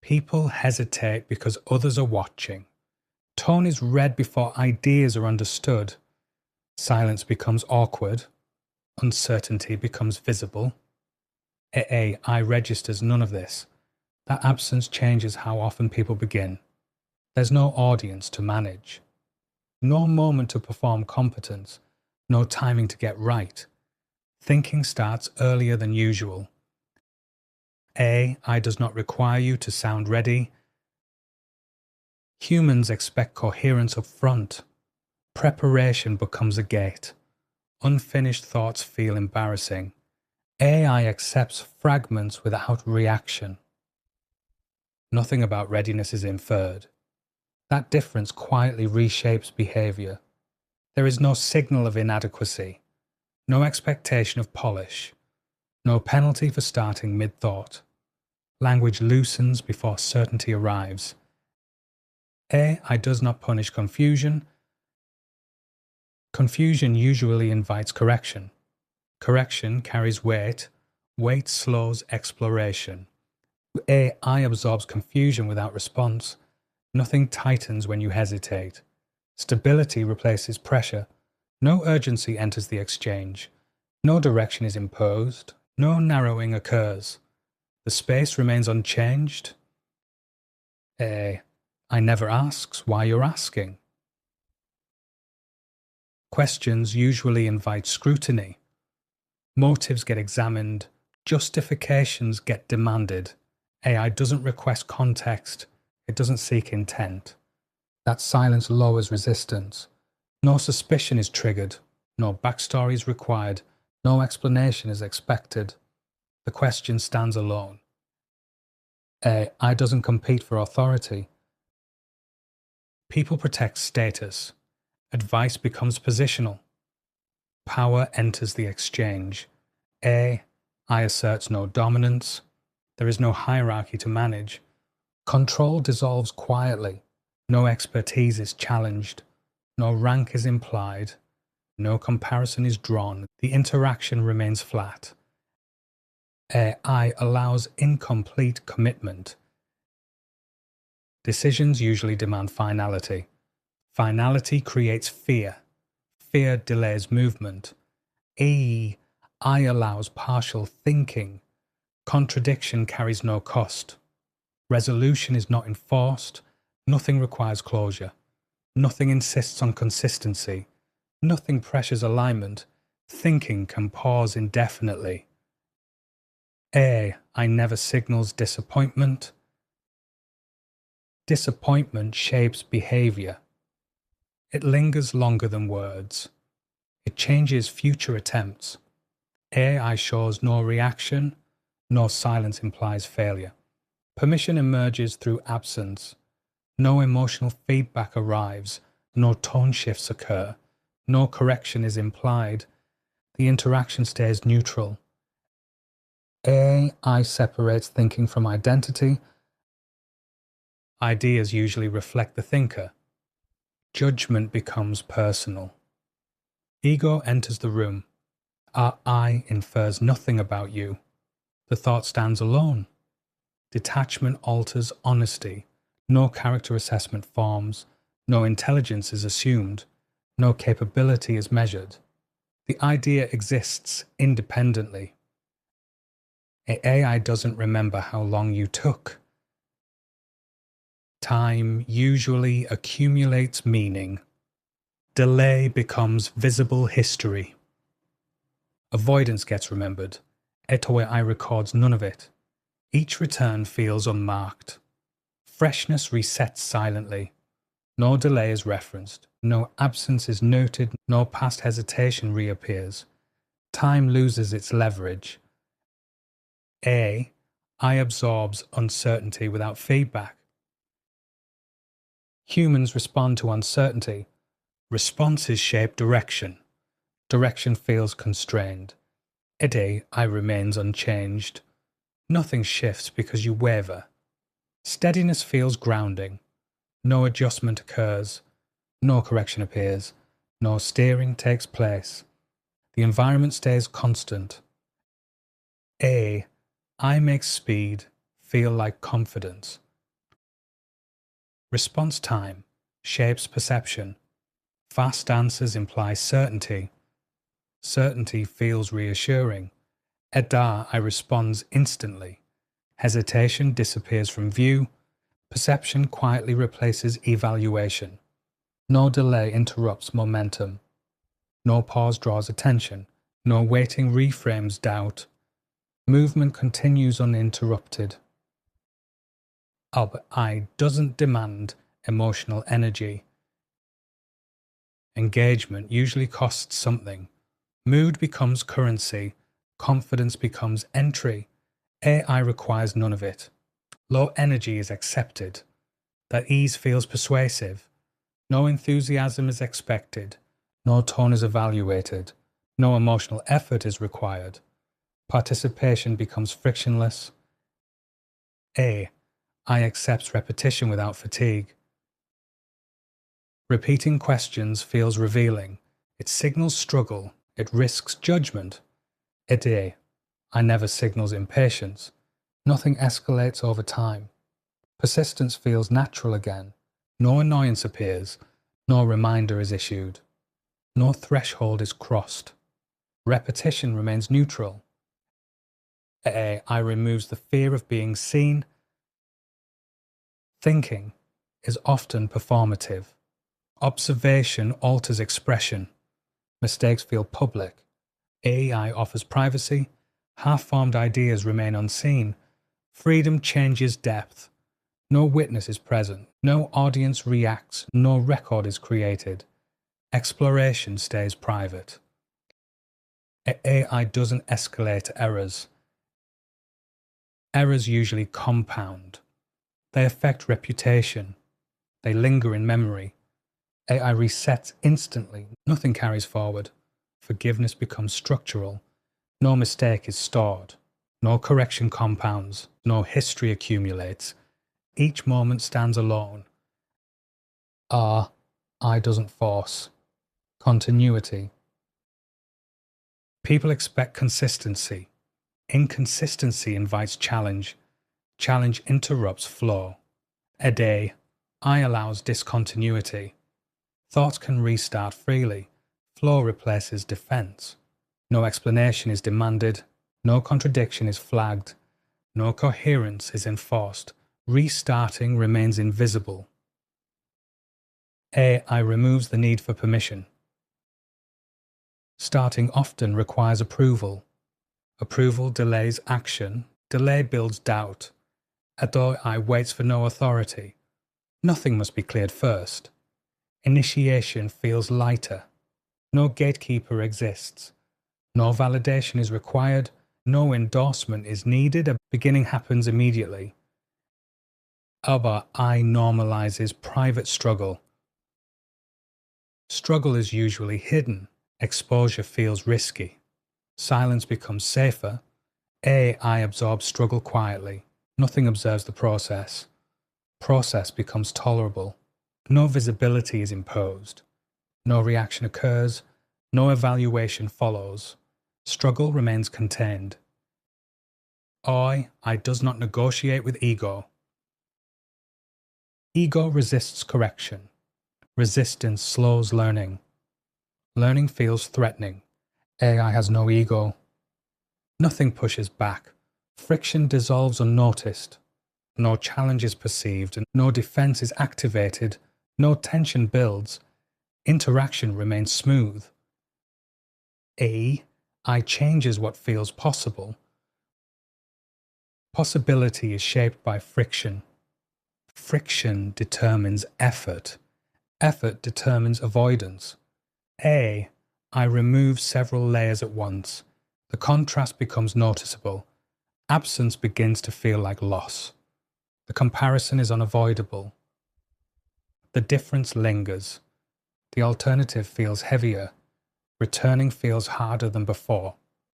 People hesitate because others are watching. Tone is read before ideas are understood. Silence becomes awkward. Uncertainty becomes visible. AI registers none of this. That absence changes how often people begin. There's no audience to manage. No moment to perform competence. No timing to get right. Thinking starts earlier than usual. AI does not require you to sound ready. Humans expect coherence up front. Preparation becomes a gate. Unfinished thoughts feel embarrassing. AI accepts fragments without reaction. Nothing about readiness is inferred. That difference quietly reshapes behavior. There is no signal of inadequacy, no expectation of polish, no penalty for starting mid-thought. Language loosens before certainty arrives. AI does not punish confusion. Confusion usually invites correction. Correction carries weight. Weight slows exploration. AI absorbs confusion without response. Nothing tightens when you hesitate. Stability replaces pressure. No urgency enters the exchange. No direction is imposed. No narrowing occurs. The space remains unchanged. I never asks why you're asking. Questions usually invite scrutiny. Motives get examined. Justifications get demanded. AI doesn't request context. It doesn't seek intent. That silence lowers resistance. No suspicion is triggered. No backstory is required. No explanation is expected. The question stands alone. AI doesn't compete for authority. People protect status. Advice becomes positional. Power enters the exchange. AI asserts no dominance. There is no hierarchy to manage. Control dissolves quietly. No expertise is challenged. No rank is implied. No comparison is drawn. The interaction remains flat. AI allows incomplete commitment. Decisions usually demand finality. Finality creates fear. Fear delays movement. AI allows partial thinking. Contradiction carries no cost. Resolution is not enforced. Nothing requires closure. Nothing insists on consistency. Nothing pressures alignment. Thinking can pause indefinitely. AI never signals disappointment. Disappointment shapes behavior. It lingers longer than words. It changes future attempts. AI shows no reaction. No silence implies failure. Permission emerges through absence. No emotional feedback arrives. No tone shifts occur. No correction is implied. The interaction stays neutral. AI separates thinking from identity. Ideas usually reflect the thinker. Judgment becomes personal. Ego enters the room. Our I infers nothing about you. The thought stands alone. Detachment alters honesty. No character assessment forms. No intelligence is assumed. No capability is measured. The idea exists independently. AI doesn't remember how long you took. Time usually accumulates meaning. Delay becomes visible history. Avoidance gets remembered. AI records none of it. Each return feels unmarked. Freshness resets silently. No delay is referenced. No absence is noted. No past hesitation reappears. Time loses its leverage. AI absorbs uncertainty without feedback. Humans respond to uncertainty. Responses shape direction. Direction feels constrained. AI remains unchanged. Nothing shifts because you waver. Steadiness feels grounding. No adjustment occurs. No correction appears. No steering takes place. The environment stays constant. AI makes speed feel like confidence. Response time shapes perception. Fast answers imply certainty. Certainty feels reassuring. I responds instantly. Hesitation disappears from view. Perception quietly replaces evaluation. No delay interrupts momentum. No pause draws attention. No waiting reframes doubt. Movement continues uninterrupted. I doesn't demand emotional energy. Engagement usually costs something. Mood becomes currency. Confidence becomes entry. AI requires none of it. Low energy is accepted. That ease feels persuasive. No enthusiasm is expected. No tone is evaluated. No emotional effort is required. Participation becomes frictionless. I accepts repetition without fatigue. Repeating questions feels revealing. It signals struggle. It risks judgment. I never signals impatience. Nothing escalates over time. Persistence feels natural again. No annoyance appears. No reminder is issued. No threshold is crossed. Repetition remains neutral. I removes the fear of being seen. Thinking is often performative. Observation alters expression. Mistakes feel public. AI offers privacy. Half-formed ideas remain unseen. Freedom changes depth. No witness is present. No audience reacts. No record is created. Exploration stays private. AI doesn't escalate errors. Errors usually compound. They affect reputation. They linger in memory. AI resets instantly. Nothing carries forward. Forgiveness becomes structural. No mistake is stored. No correction compounds. No history accumulates. Each moment stands alone. I doesn't force. Continuity. People expect consistency. Inconsistency invites challenge. Challenge interrupts flow. I allows discontinuity. Thoughts can restart freely. Flow replaces defense. No explanation is demanded. No contradiction is flagged. No coherence is enforced. Restarting remains invisible. AI removes the need for permission. Starting often requires approval. Approval delays action. Delay builds doubt. AI waits for no authority. Nothing must be cleared first. Initiation feels lighter. No gatekeeper exists. No validation is required. No endorsement is needed. A beginning happens immediately. I normalizes private struggle. Struggle is usually hidden. Exposure feels risky. Silence becomes safer. AI absorbs struggle quietly. Nothing observes the process. Process becomes tolerable. No visibility is imposed. No reaction occurs. No evaluation follows. Struggle remains contained. I does not negotiate with ego. Ego resists correction. Resistance slows learning. Learning feels threatening. AI has no ego. Nothing pushes back. Friction dissolves unnoticed. No challenge is perceived, and no defense is activated. No tension builds. Interaction remains smooth. I changes what feels possible. Possibility is shaped by friction. Friction determines effort. Effort determines avoidance. I remove several layers at once. The contrast becomes noticeable. Absence begins to feel like loss. The comparison is unavoidable. The difference lingers. The alternative feels heavier. Returning feels harder than before.